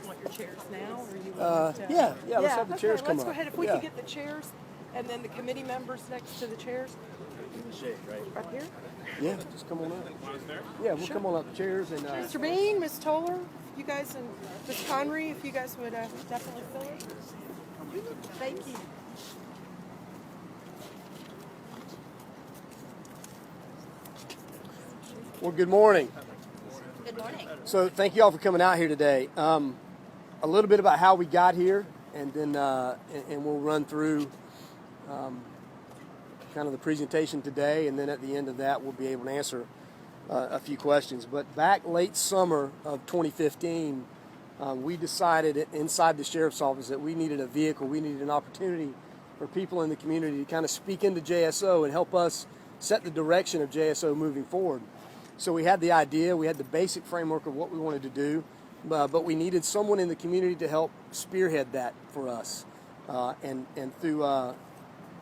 want your chairs now, or you Yeah, let's have the chairs come let's up. go ahead. If we could get the chairs, and then the committee members next to the chairs. Right here? Yeah, just come on up. Yeah, we'll come on up the chairs and. Mr. Bean, Ms. Toller, you guys, and Ms. Connery, if you guys would definitely fill it. Thank you. Well, good morning. Good morning. So thank you all for coming out here today. A little bit about how we got here, and then and we'll run through kind of the presentation today, and then at the end of that we'll be able to answer a few questions. But back late summer of 2015, we decided inside the sheriff's office that we needed a vehicle, we needed an opportunity for people in the community to kind of speak into JSO and help us set the direction of JSO moving forward. So we had the idea, we had the basic framework of what we wanted to do, but we needed someone in the community to help spearhead that for us. And through a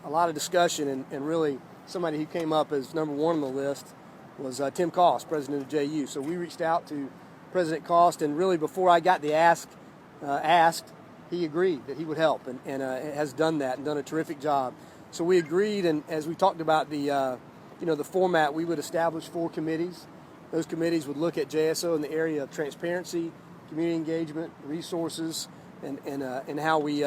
lot of discussion and really somebody who came up as number one on the list was Tim Cost, president of JU. So we reached out to President Cost, and really before I got the asked, he agreed that he would help and has done that and done a terrific job. So we agreed, and as we talked about the format, we would establish 4 committees. Those committees would look at JSO in the area of transparency, community engagement, resources, and how we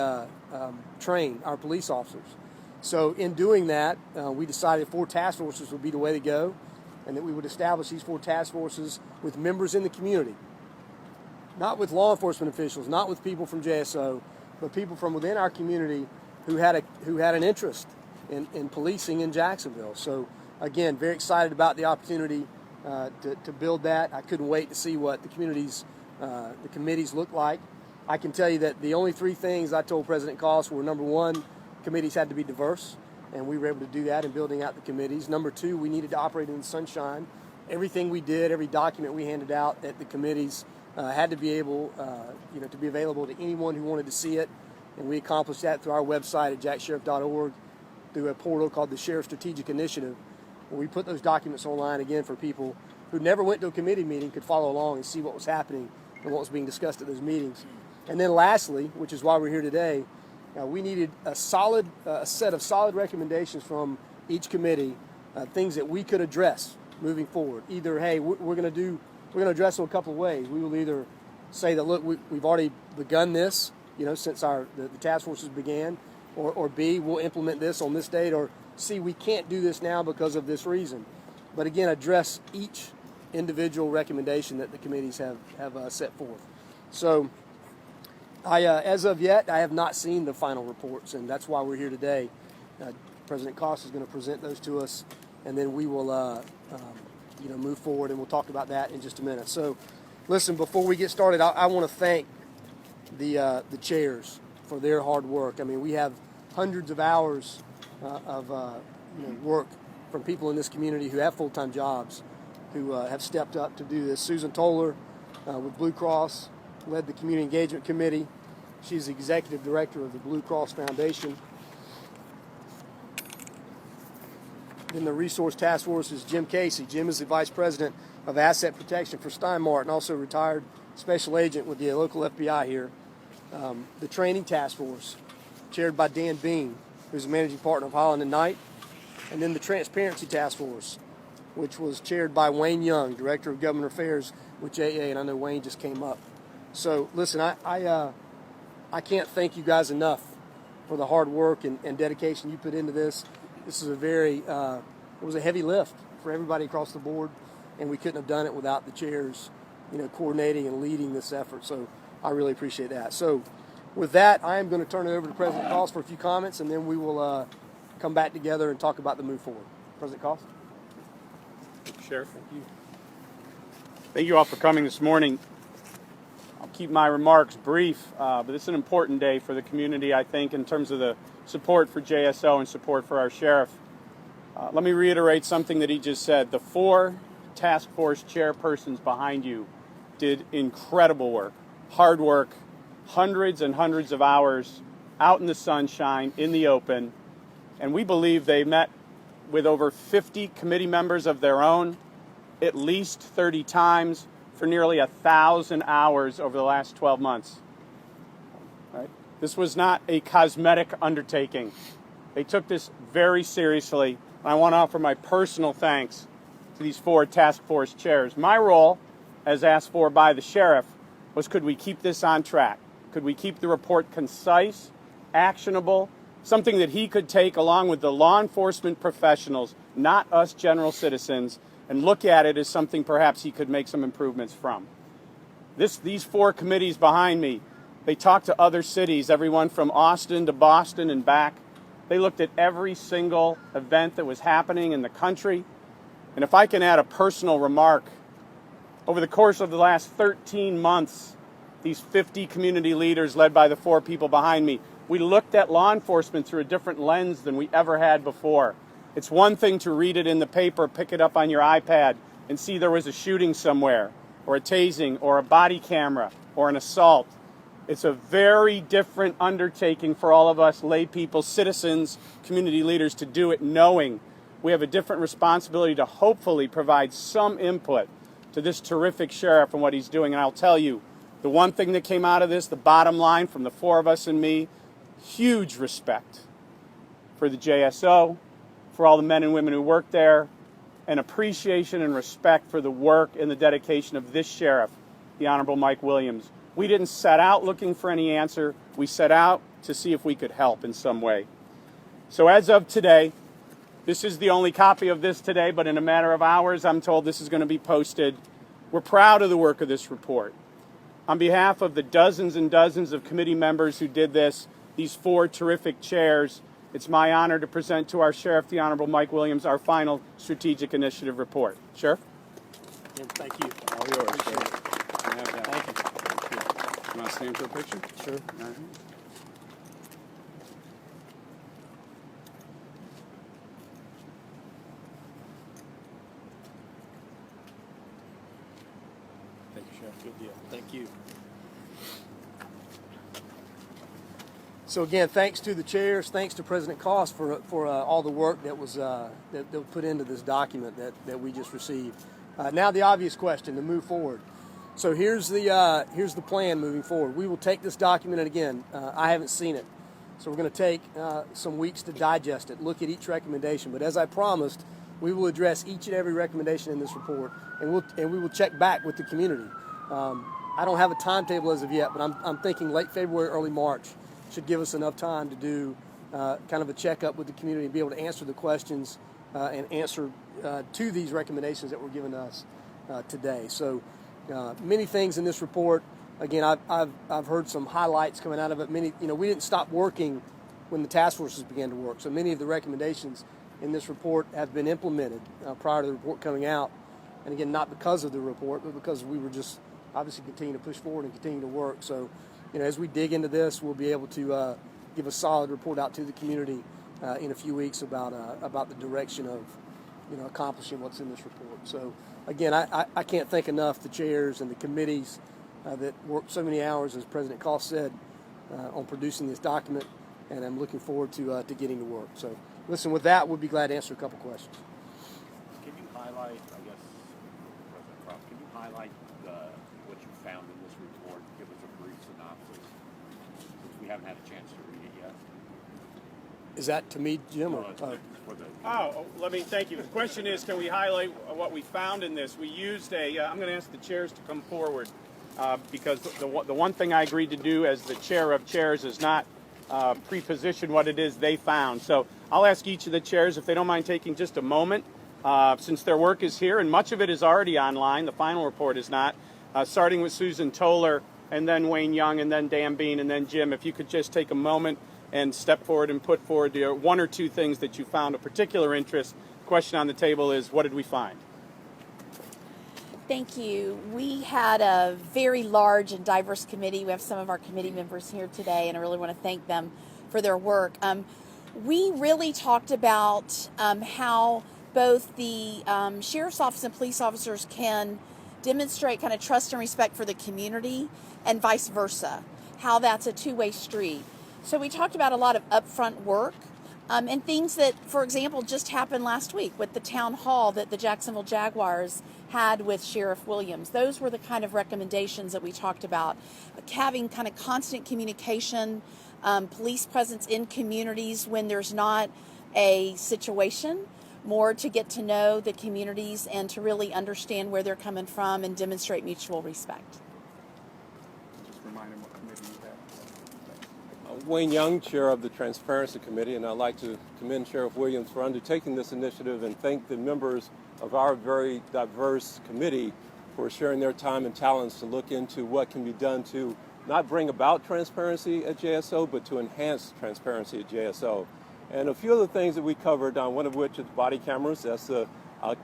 train our police officers. So in doing that, we decided 4 task forces would be the way to go, and that we would establish these 4 task forces with members in the community. Not with law enforcement officials, not with people from JSO, but people from within our community who had an interest in policing in Jacksonville. So again, very excited about the opportunity to build that. I couldn't wait to see what the committees look like. I can tell you that the only 3 things I told President Cost were, number 1, committees had to be diverse, and we were able to do that in building out the committees. Number 2, we needed to operate in the sunshine. Everything we did, every document we handed out at the committees had to be able, to be available to anyone who wanted to see it, and we accomplished that through our website at JAXSHERIFF.org, through a portal called the Sheriff Strategic Initiative, where we put those documents online again for people who never went to a committee meeting could follow along and see what was happening and what was being discussed at those meetings. And then lastly, which is why we're here today, we needed a set of solid recommendations from each committee, things that we could address moving forward. Either, hey, we're going to address it a couple of ways. We will either say that, look, we've already begun this, since the task forces began, or B, we'll implement this on this date, or C, we can't do this now because of this reason. But again, address each individual recommendation that the committees have set forth. So as of yet, I have not seen the final reports, and that's why we're here today. President Cost is going to present those to us, and then we will move forward, and we'll talk about that in just a minute. So listen, before we get started, I want to thank the chairs for their hard work. I mean, we have hundreds of hours of work from people in this community who have full-time jobs, who have stepped up to do this. Susan Toller with Blue Cross led the Community Engagement Committee. She's the Executive Director of the Blue Cross Foundation. In the Resource Task Force is Jim Casey. Jim is the Vice President of Asset Protection for Steinmart and also retired Special Agent with the local FBI here. The Training Task Force, chaired by Dan Bean, who's the Managing Partner of Holland & Knight. And then the Transparency Task Force, which was chaired by Wayne Young, Director of Government Affairs with JA, and I know Wayne just came up. So listen, I can't thank you guys enough for the hard work and dedication you put into this. This is it was a heavy lift for everybody across the board, and we couldn't have done it without the chairs, coordinating and leading this effort. So I really appreciate that. So with that, I am going to turn it over to President Cost for a few comments, and then we will come back together and talk about the move forward. President Cost? Sheriff. Thank you. Thank you all for coming this morning. I'll keep my remarks brief, but it's an important day for the community, I think, in terms of the support for JSO and support for our sheriff. Let me reiterate something that he just said. The 4 task force chairpersons behind you did incredible work, hard work, hundreds and hundreds of hours out in the sunshine, in the open, and we believe they met with over 50 committee members of their own, at least 30 times, for nearly 1,000 hours over the last 12 months. Right? This was not a cosmetic undertaking. They took this very seriously. And I want to offer my personal thanks to these 4 task force chairs. My role, as asked for by the sheriff, was could we keep this on track? Could we keep the report concise, actionable, something that he could take along with the law enforcement professionals, not us general citizens, and look at it as something perhaps he could make some improvements from. These 4 committees behind me, they talked to other cities, everyone from Austin to Boston and back. They looked at every single event that was happening in the country. And if I can add a personal remark, over the course of the last 13 months, these 50 community leaders led by the 4 people behind me, we looked at law enforcement through a different lens than we ever had before. It's one thing to read it in the paper, pick it up on your iPad, and see there was a shooting somewhere, or a tasing, or a body camera, or an assault. It's a very different undertaking for all of us lay people, citizens, community leaders to do it knowing we have a different responsibility to hopefully provide some input to this terrific sheriff and what he's doing. And I'll tell you, the one thing that came out of this, the bottom line from the 4 of us and me, huge respect for the JSO, for all the men and women who work there, and appreciation and respect for the work and the dedication of this sheriff, the Honorable Mike Williams. We didn't set out looking for any answer. We set out to see if we could help in some way. So as of today, this is the only copy of this today, but in a matter of hours, I'm told this is going to be posted. We're proud of the work of this report. On behalf of the dozens and dozens of committee members who did this, these 4 terrific chairs, it's my honor to present to our Sheriff, the Honorable Mike Williams, our final strategic initiative report. Sheriff? Thank you. All yours, sir. I have that. Thank you. You want to stand for a picture? Sure. All right. Thank you, Sheriff. Good deal. Thank you. So again, thanks to the chairs, thanks to President Koss for all the work that was put into this document that we just received. Now the obvious question to move forward. So here's the plan moving forward. We will take this document, and again, I haven't seen it, so we're going to take some weeks to digest it, look at each recommendation. But as I promised, we will address each and every recommendation in this report, and we will check back with the community. I don't have a timetable as of yet, but I'm thinking late February, early March should give us enough time to do kind of a checkup with the community and be able to answer the questions and answer to these recommendations that were given to us today. So many things in this report. Again, I've heard some highlights coming out of it. We didn't stop working when the task forces began to work. So many of the recommendations in this report have been implemented prior to the report coming out. And again, not because of the report, but because we were just obviously continuing to push forward and continue to work. So, as we dig into this, we'll be able to give a solid report out to the community in a few weeks about the direction of accomplishing what's in this report. So again, I can't thank enough the chairs and the committees that worked so many hours, as President Koss said, on producing this document, and I'm looking forward to getting to work. So listen, with that, we'll be glad to answer a couple questions. Can you highlight, I guess, President Croft, can you highlight what you found in this report? Give us a brief synopsis, since we haven't had a chance to read it yet. Is that to me, Jim? No, Or, it's for the Thank you. The question is, can we highlight what we found in this? We used I'm going to ask the chairs to come forward because the one thing I agreed to do as the chair of chairs is not pre-position what it is they found. So I'll ask each of the chairs if they don't mind taking just a moment, since their work is here, and much of it is already online. The final report is not. Starting with Susan Toller, and then Wayne Young, and then Dan Bean, and then Jim. If you could just take a moment and step forward and put forward the 1 or 2 things that you found of particular interest. The question on the table is, what did we find? Thank you. We had a very large and diverse committee. We have some of our committee members here today, and I really want to thank them for their work. We really talked about how both the Sheriff's Office and police officers can demonstrate kind of trust and respect for the community, and vice versa, how that's a two-way street. So we talked about a lot of upfront work, And things that, for example, just happened last week with the town hall that the Jacksonville Jaguars had with Sheriff Williams. Those were the kind of recommendations that we talked about. Having kind of constant communication, police presence in communities when there's not a situation, more to get to know the communities and to really understand where they're coming from and demonstrate mutual respect. Just remind them what committee you have. Wayne Young, Chair of the Transparency Committee, and I'd like to commend Sheriff Williams for undertaking this initiative and thank the members of our very diverse committee for sharing their time and talents to look into what can be done to not bring about transparency at JSO, but to enhance transparency at JSO. And a few of the things that we covered, one of which is body cameras. That's a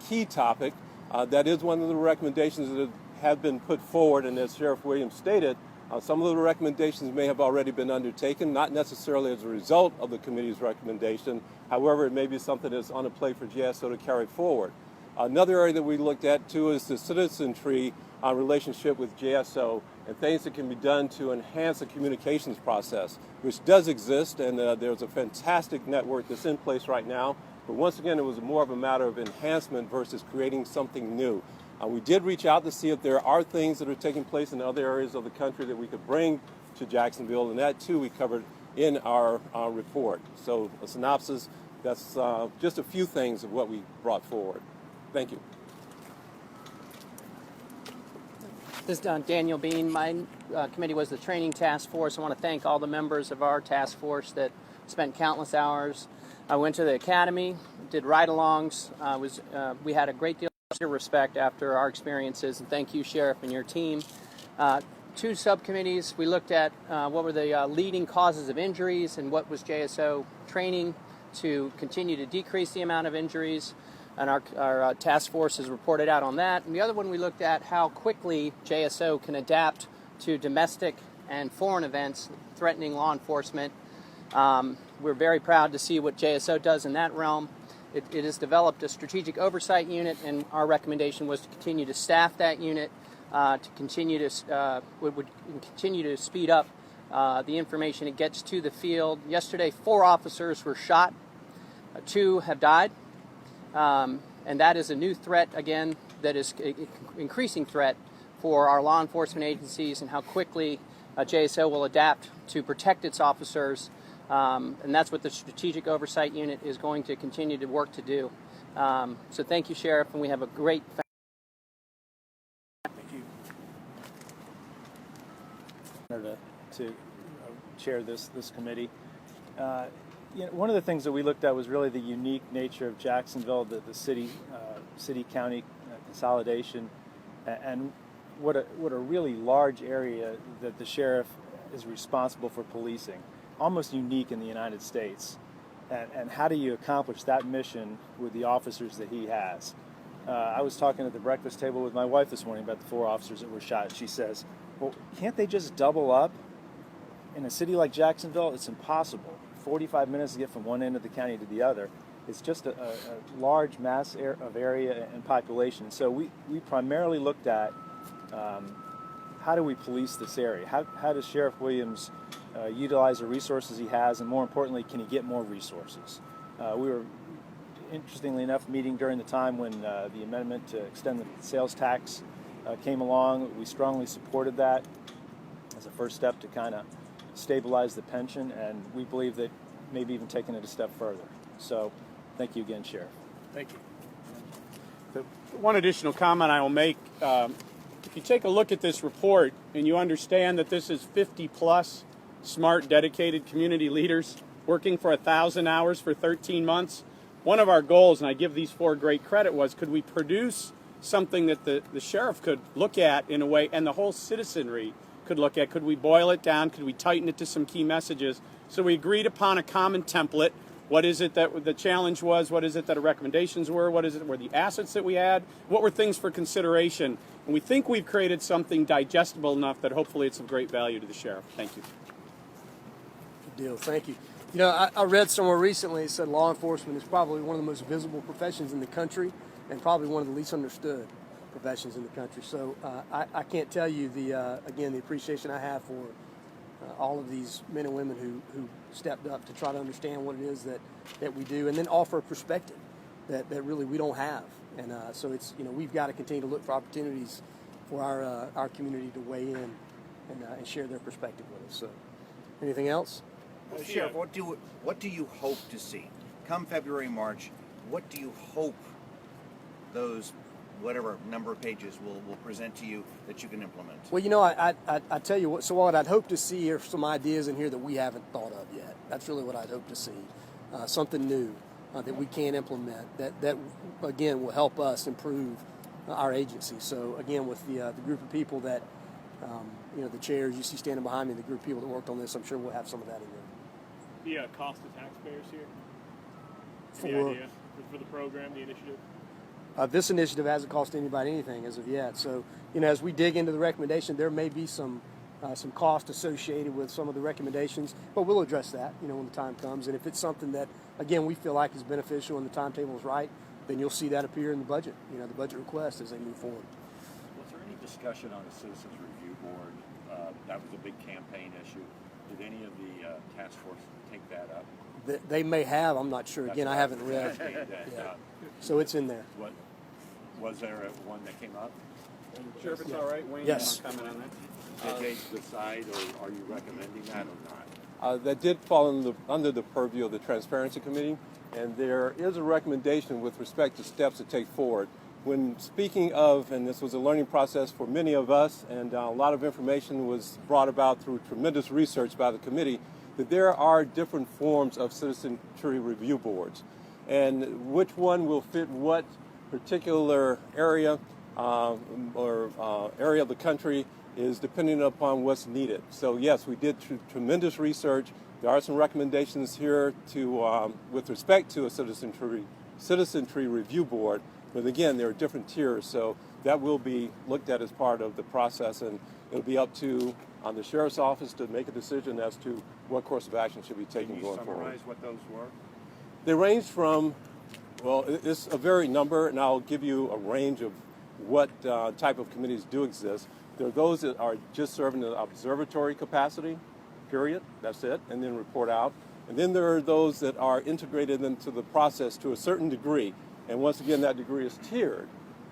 key topic. That is one of the recommendations that have been put forward, and as Sheriff Williams stated, some of the recommendations may have already been undertaken, not necessarily as a result of the committee's recommendation. However, it may be something that's on a plate for JSO to carry forward. Another area that we looked at, too, is the citizen tree relationship with JSO and things that can be done to enhance the communications process, which does exist, and there's a fantastic network that's in place right now. But once again, it was more of a matter of enhancement versus creating something new. We did reach out to see if there are things that are taking place in other areas of the country that we could bring to Jacksonville, and that, too, we covered in our report. So a synopsis, that's just a few things of what we brought forward. Thank you. This is Daniel Bean. My committee was the training task force. I want to thank all the members of our task force that spent countless hours. I went to the academy, did ride-alongs. We had a great deal of respect after our experiences, and thank you, Sheriff, and your team. Two subcommittees. We looked at what were the leading causes of injuries and what was JSO training to continue to decrease the amount of injuries. And our task force has reported out on that. And the other one, we looked at how quickly JSO can adapt to domestic and foreign events threatening law enforcement. We're very proud to see what JSO does in that realm. It has developed a strategic oversight unit, and our recommendation was to continue to staff that unit, to continue to speed up the information it gets to the field. Yesterday, 4 officers were shot. 2 have died. And that is a new threat, again, that is an increasing threat for our law enforcement agencies and how quickly JSO will adapt to protect its officers. And that's what the Strategic Oversight Unit is going to continue to work to do. So thank you, Sheriff, and we have a great... Thank you. Honored to chair this committee. One of the things that we looked at was really the unique nature of Jacksonville, the city-county consolidation, and what a really large area that the sheriff is responsible for policing, almost unique in the United States. And how do you accomplish that mission with the officers that he has? I was talking at the breakfast table with my wife this morning about the 4 officers that were shot, and she says, well, can't they just double up? In a city like Jacksonville, it's impossible. 45 minutes to get from one end of the county to the other. It's just a large mass of area and population. So we primarily looked at how do we police this area? How does Sheriff Williams utilize the resources he has, and more importantly, can he get more resources? We were, interestingly enough, meeting during the time when the amendment to extend the sales tax came along. We strongly supported that as a first step to kind of stabilize the pension, and we believe that maybe even taking it a step further. So thank you again, Sheriff. Thank you. The one additional comment I will make, if you take a look at this report and you understand that this is 50-plus smart, dedicated community leaders working for 1,000 hours for 13 months, one of our goals, and I give these 4 great credit, was could we produce something that the sheriff could look at in a way, and the whole citizenry could look at. Could we boil it down? Could we tighten it to some key messages? So we agreed upon a common template. What is it that the challenge was? What is it that the recommendations were? What is it were the assets that we had? What were things for consideration? And we think we've created something digestible enough that hopefully it's of great value to the sheriff. Thank you. Good deal. Thank you. You know, I read somewhere recently it said law enforcement is probably one of the most visible professions in the country and probably one of the least understood professions in the country. So I can't tell you the appreciation I have all of these men and women who stepped up to try to understand what it is that we do, and then offer a perspective that really we don't have. And so it's, we've got to continue to look for opportunities for our community to weigh in and share their perspective with us. So, anything else? Sheriff, what do you hope to see come February, March? What do you hope those whatever number of pages will present to you that you can implement? Well, I tell you what. So what I'd hope to see are some ideas in here that we haven't thought of yet. That's really what I'd hope to see. Something new that we can implement that again will help us improve our agency. So again, with the group of people that the chairs you see standing behind me, the group of people that worked on this, I'm sure we'll have some of that in there. The cost to taxpayers here? For Any idea for the program, the initiative? This initiative hasn't cost anybody anything as of yet. So, as we dig into the recommendation, there may be some cost associated with some of the recommendations, but we'll address that, when the time comes. And if it's something that, again, we feel like is beneficial and the timetable is right, then you'll see that appear in the budget, the budget request as they move forward. Was there any discussion on the Citizens Review Board? That was a big campaign issue. Did any of the task force take that up? They may have. I'm not sure. Again, I haven't read. Yeah. So it's in there. What was there one that came up? Sheriff, it's all right. Wayne, Yes. you want to comment on that? Did they decide, or are you recommending that or not? That did fall under the purview of the Transparency Committee, and there is a recommendation with respect to steps to take forward. When speaking of, and this was a learning process for many of us, and a lot of information was brought about through tremendous research by the committee, that there are different forms of citizenry review boards. And which one will fit what particular area or area of the country is depending upon what's needed. So yes, we did tremendous research. There are some recommendations here to, with respect to a citizenry review board. But again, there are different tiers, so that will be looked at as part of the process, and it'll be up to the sheriff's office to make a decision as to what course of action should be taken going forward. Can you summarize what those were? They range from, well, it's a varied number, and I'll give you a range of what type of committees do exist. There are those that are just serving in an observatory capacity, period, that's it, and then report out. And then there are those that are integrated into the process to a certain degree. And once again, that degree is tiered.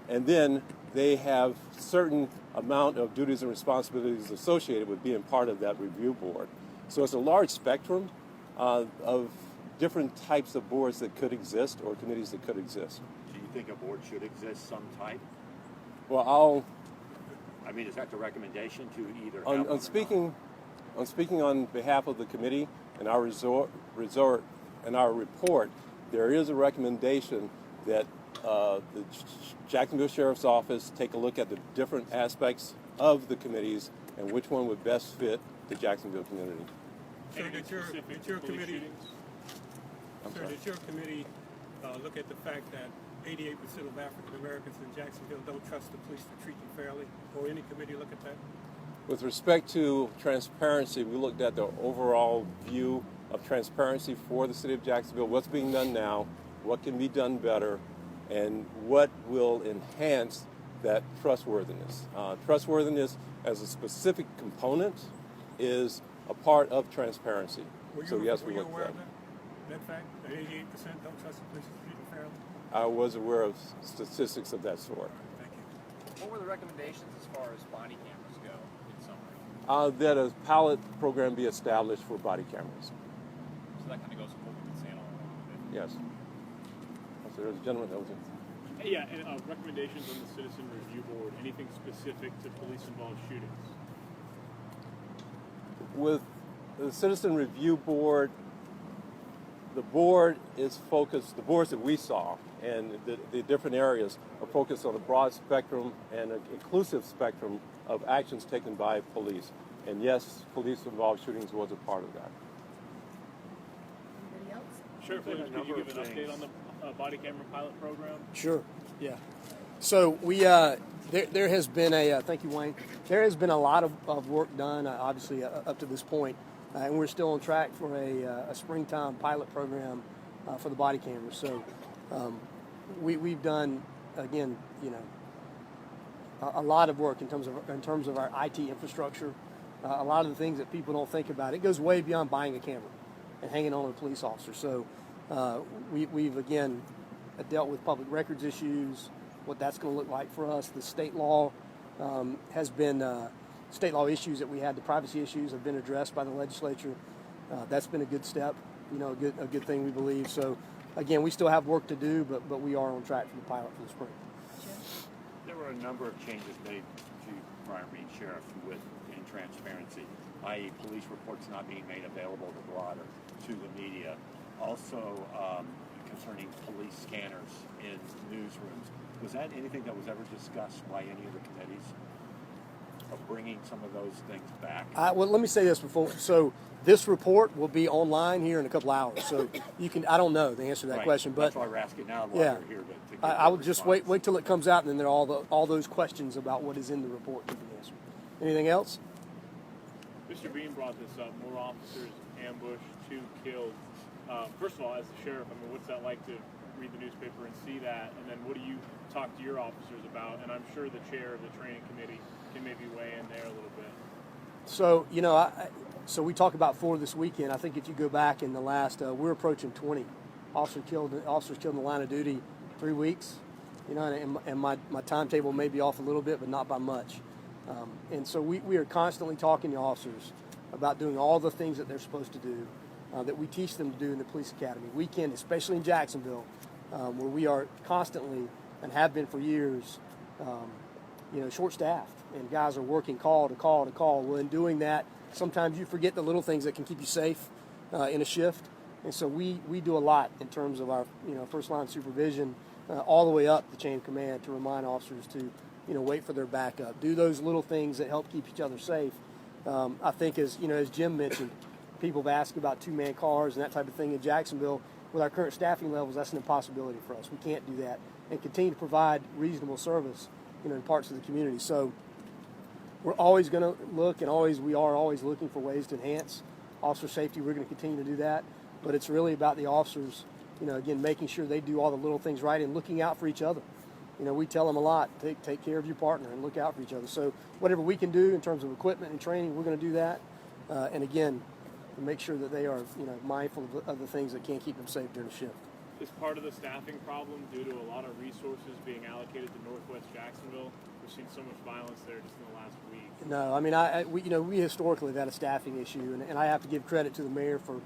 And then they have certain amount of duties and responsibilities associated with being part of that review board. So it's a large spectrum of different types of boards that could exist or committees that could exist. Do you think a board should exist some type? Well, I mean, is that the recommendation to either on speaking on behalf of the committee and our resort and our report, there is a recommendation that the Jacksonville Sheriff's Office take a look at the different aspects of the committees and which one would best fit the Jacksonville community. So did your committee look at the fact that 88% of African Americans in Jacksonville don't trust the police to treat them fairly? Or any committee look at that? With respect to transparency, we looked at the overall view of transparency for the city of Jacksonville, what's being done now, what can be done better, and what will enhance that trustworthiness. Trustworthiness as a specific component is a part of transparency. Were you we looked aware at of that fact, that 88% don't trust the police to treat them fairly? I was aware of statistics of that sort. Thank you. What were the recommendations as far as body cameras go, in summary? That a pilot program be established for body cameras. So that kind of goes with what we've been saying all along. Yes. So there's a gentleman that was in. Yeah, and recommendations on the Citizen Review Board, anything specific to police-involved shootings? With the Citizen Review Board, the board is focused, the boards that we saw and the different areas are focused on a broad spectrum and an inclusive spectrum of actions taken by police. And yes, police-involved shootings was a part of that. Anybody else? Sheriff Williams, could you give an update on the body camera pilot program? Sure. Yeah. So we there has been a thank you, Wayne. There has been a lot of work done, obviously up to this point, and we're still on track for a springtime pilot program for the body cameras. So we've done again, a lot of work in terms of our IT infrastructure a lot of the things that people don't think about. It goes way beyond buying a camera and hanging on a police officer. So we've again dealt with public records issues, what that's going to look like for us. The state law has been state law issues that we had, the privacy issues have been addressed by the legislature. That's been a good step, a good thing, we believe. So again, we still have work to do, but we are on track for the pilot for the spring. There were a number of changes made to Brian Reed Sheriff with in transparency, i.e. police reports not being made available to blotter to the media. Also concerning police scanners in newsrooms. Was that anything that was ever discussed by any of the committees of bringing some of those things back? Well, let me say this before. So this report will be online here in a couple hours. So you can, I don't know the answer to that Right. question, but that's why we're asking now while yeah, you're here to get I would just response. wait till it comes out, and then there are all those questions about what is in the report can be answered. Anything else? Mr. Bean brought this up. More officers ambushed, 2 killed. First of all, as the sheriff, I mean, what's that like to read the newspaper and see that? And then what do you talk to your officers about? And I'm sure the chair of the training committee can maybe weigh in there a little bit. So, so we talk about 4 this weekend. I think if you go back in the last, we're approaching 20 officers killed in the line of duty 3 weeks. And my timetable may be off a little bit, but not by much. And so we are constantly talking to officers about doing all the things that they're supposed to do, that we teach them to do in the police academy. We can, especially in Jacksonville, where we are constantly and have been for years, short-staffed, and guys are working call to call to call. Well, in doing that, sometimes you forget the little things that can keep you safe in a shift. And so we do a lot in terms of our first-line supervision, all the way up the chain of command to remind officers to wait for their backup, do those little things that help keep each other safe. I think as Jim mentioned, people have asked about 2-man cars and that type of thing in Jacksonville. With our current staffing levels, that's an impossibility for us. We can't do that and continue to provide reasonable service, in parts of the community. So we're always going to look, and we are always looking for ways to enhance officer safety. We're going to continue to do that, but it's really about the officers, again, making sure they do all the little things right and looking out for each other. We tell them a lot, take care of your partner and look out for each other. So whatever we can do in terms of equipment and training, we're going to do that. And again, make sure that they are, mindful of the things that can keep them safe during the shift. Is part of the staffing problem due to a lot of resources being allocated to Northwest Jacksonville? We've seen so much violence there just in the last week. No, I mean, we historically have had a staffing issue, and I have to give credit to the mayor for,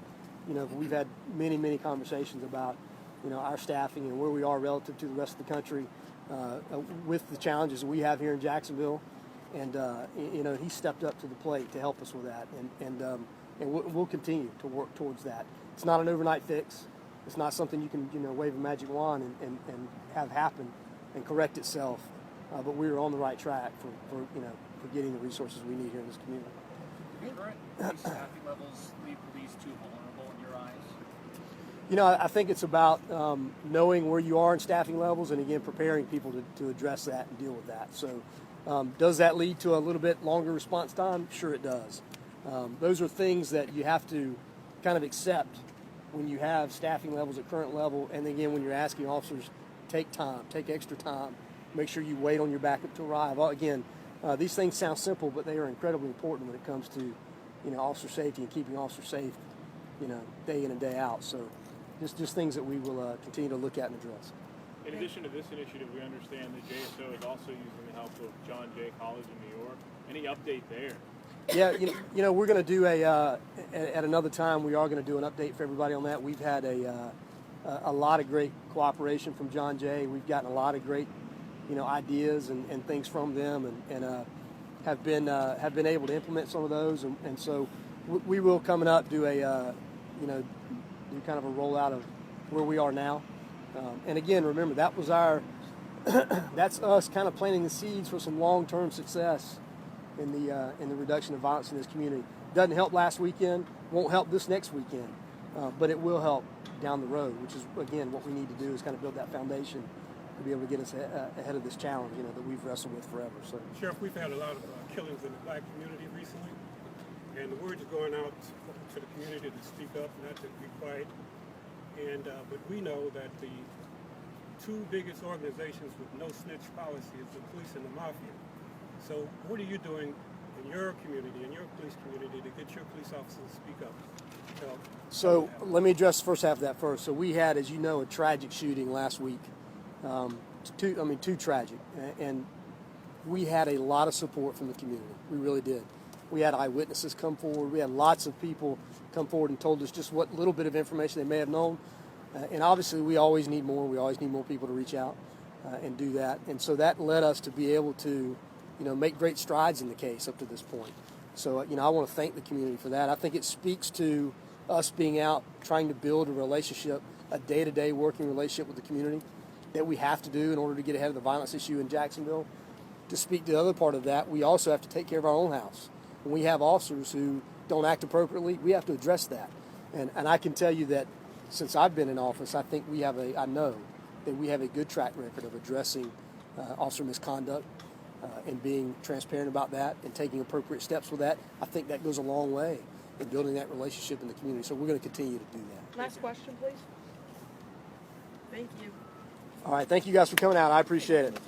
we've had many, many conversations about, our staffing and where we are relative to the rest of the country with the challenges we have here in Jacksonville. And, he stepped up to the plate to help us with that, and we'll continue to work towards that. It's not an overnight fix. It's not something you can, wave a magic wand and have happen and correct itself. But we're on the right track for getting the resources we need here in this community. Do current police staffing levels leave police too vulnerable in your eyes? I think it's about knowing where you are in staffing levels and, again, preparing people to address that and deal with that. So does that lead to a little bit longer response time? Sure it does. Those are things that you have to kind of accept when you have staffing levels at current level, and again, when you're asking officers, take extra time, make sure you wait on your backup to arrive. Again, these things sound simple, but they are incredibly important when it comes to, officer safety and keeping officers safe, day in and day out. So just things that we will continue to look at and address. In addition to this initiative, we understand that JSO is also using the help of John Jay College in New York. Any update there? Yeah, we're going to do at another time, we are going to do an update for everybody on that. We've had a lot of great cooperation from John Jay. We've gotten a lot of great, ideas and things from them, and have been able to implement some of those. And so we will coming up do do kind of a rollout of where we are now. And again, remember, that was that's us kind of planting the seeds for some long-term success in the reduction of violence in this community. Doesn't help last weekend, won't help this next weekend, but it will help down the road, which is, again, what we need to do is kind of build that foundation to be able to get us ahead of this challenge, that we've wrestled with forever. So, Sheriff, we've had a lot of killings in the black community recently, and the word is going out to the community to speak up, not to be quiet. And but we know that the 2 biggest organizations with no snitch policy is the police and the mafia. So what are you doing in in your community, in your police community, to get your police officers to speak up? to help So them? let me address the first half of that first. So we had, as you know, a tragic shooting last week. Two tragic, and we had a lot of support from the community. We really did. We had eyewitnesses come forward. We had lots of people come forward and told us just what little bit of information they may have known. And obviously, we always need more. We always need more people to reach out and do that. And so that led us to be able to, make great strides in the case up to this point. So, I want to thank the community for that. I think it speaks to us being out trying to build a relationship, a day-to-day working relationship with the community that we have to do in order to get ahead of the violence issue in Jacksonville. To speak to the other part of that, we also have to take care of our own house. When we have officers who don't act appropriately, we have to address that. And I can tell you that since I've been in office, I know that we have a good track record of addressing officer misconduct and being transparent about that and taking appropriate steps with that. I think that goes a long way in building that relationship in the community. So we're going to continue to do that. Last question, please. Thank you. All right, thank you guys for coming out. I appreciate it.